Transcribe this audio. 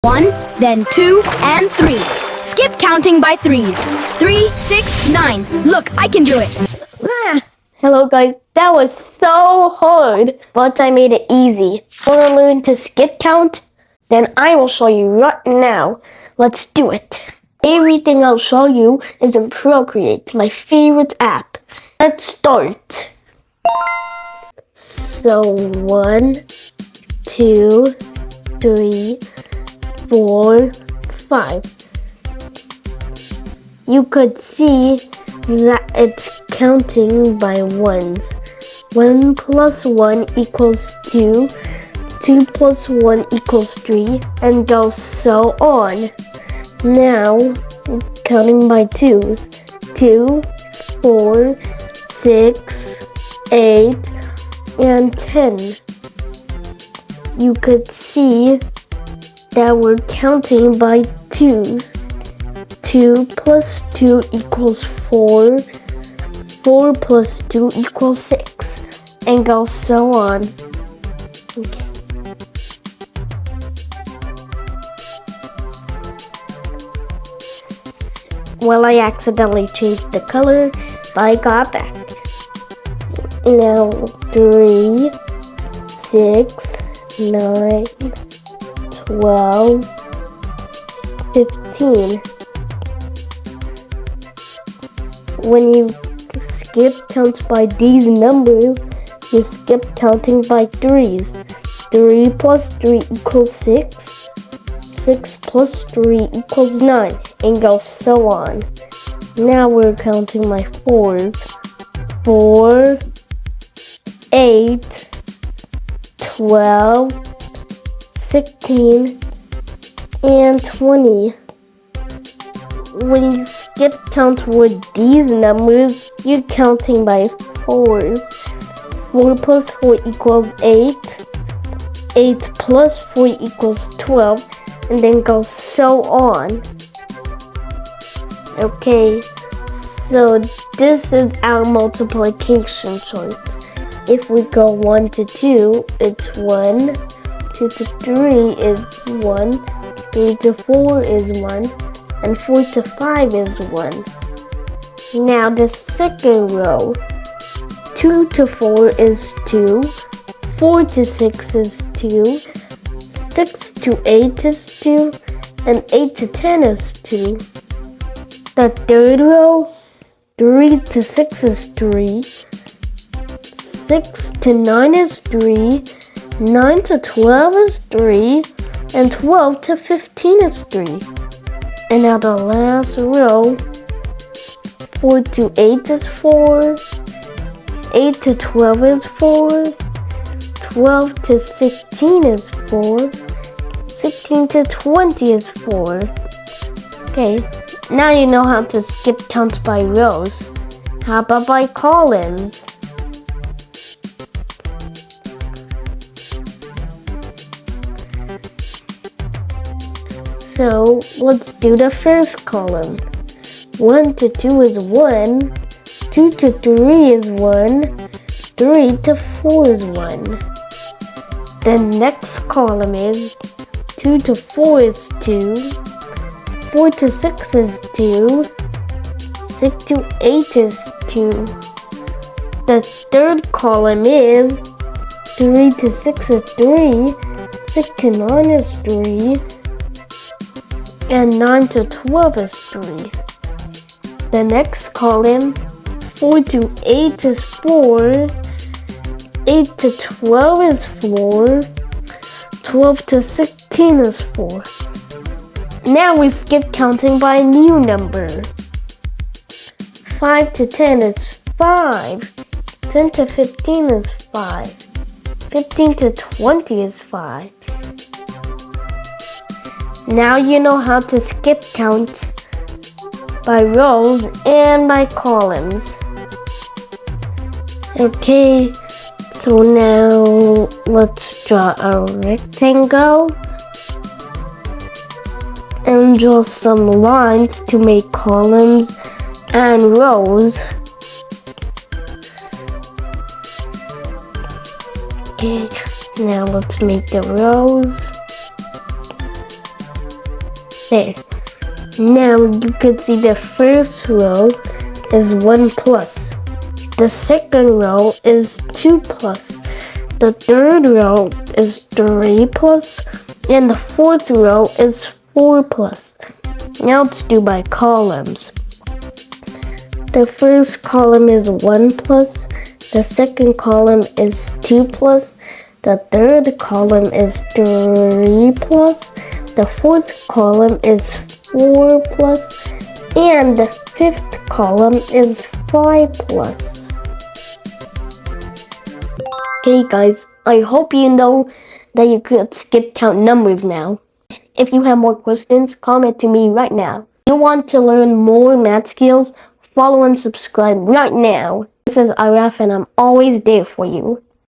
1, then 2, and 3. Skip counting by threes. 3, 6, 9. Look, I can do it. Hello guys, that was so hard, but I made it easy. Wanna learn to skip count? Then I will show you right now. Let's do it. Everything I'll show you is in Procreate, my favorite app. Let's start. So 1, 2, 3, 4, 5. You could see that it's counting by ones. 1 plus 1 equals 2. 2 plus 1 equals 3, and goes so on. Now, counting by twos. 2, 4, 6, 8, and 10. You could see that we're counting by twos. 2 plus 2 equals 4. 4 plus 2 equals 6. And goes so on. Okay. Well, I accidentally changed the color, but I got back. Now, 3, 6, 9, 12, 15. When you skip count by these numbers, you skip counting by threes. 3 plus 3 equals 6. 6 plus 3 equals 9, and goes so on. Now we're counting by fours. 4, 8, 12, 16, and 20. When you skip count with these numbers, you're counting by fours. 4 plus 4 equals 8. 8 plus 4 equals 12, and then goes so on. Okay, so this is our multiplication chart. If we go 1 to 2, it's 1. 2 to 3 is 1. 3 to 4 is 1. And 4 to 5 is 1. Now the second row. 2 to 4 is 2. 4 to 6 is 2. 6 to 8 is 2. And 8 to 10 is 2. The third row. 3 to 6 is 3. 6 to 9 is 3. 9 to 12 is 3. And 12 to 15 is 3. And now the last row, 4 to 8 is 4, 8 to 12 is 4, 12 to 16 is 4, 16 to 20 is 4. Okay, now you know how to skip counts by rows. How about by columns? So let's do the first column. 1 to 2 is 1. 2 to 3 is 1. 3 to 4 is 1. The next column is 2 to 4 is 2. 4 to 6 is 2. 6 to 8 is 2. The third column is 3 to 6 is 3. 6 to 9 is 3. And 9 to 12 is 3. The next column, 4 to 8 is 4. 8 to 12 is 4. 12 to 16 is 4. Now we skip counting by a new number. 5 to 10 is 5. 10 to 15 is 5. 15 to 20 is 5. Now you know how to skip count by rows and by columns. Okay, so now let's draw a rectangle and draw some lines to make columns and rows. Okay, now let's make the rows. There. Now you can see the first row is 1 plus. The second row is 2 plus. The third row is 3 plus. And the fourth row is 4 plus. Now let's do by columns. The first column is 1 plus. The second column is 2 plus. The third column is 3 plus. The fourth column is 4 plus. And the fifth column is 5 plus. Okay guys, I hope you know that you could skip count numbers now. If you have more questions, comment to me right now. If you want to learn more math skills, follow and subscribe right now. This is Araaf and I'm always there for you.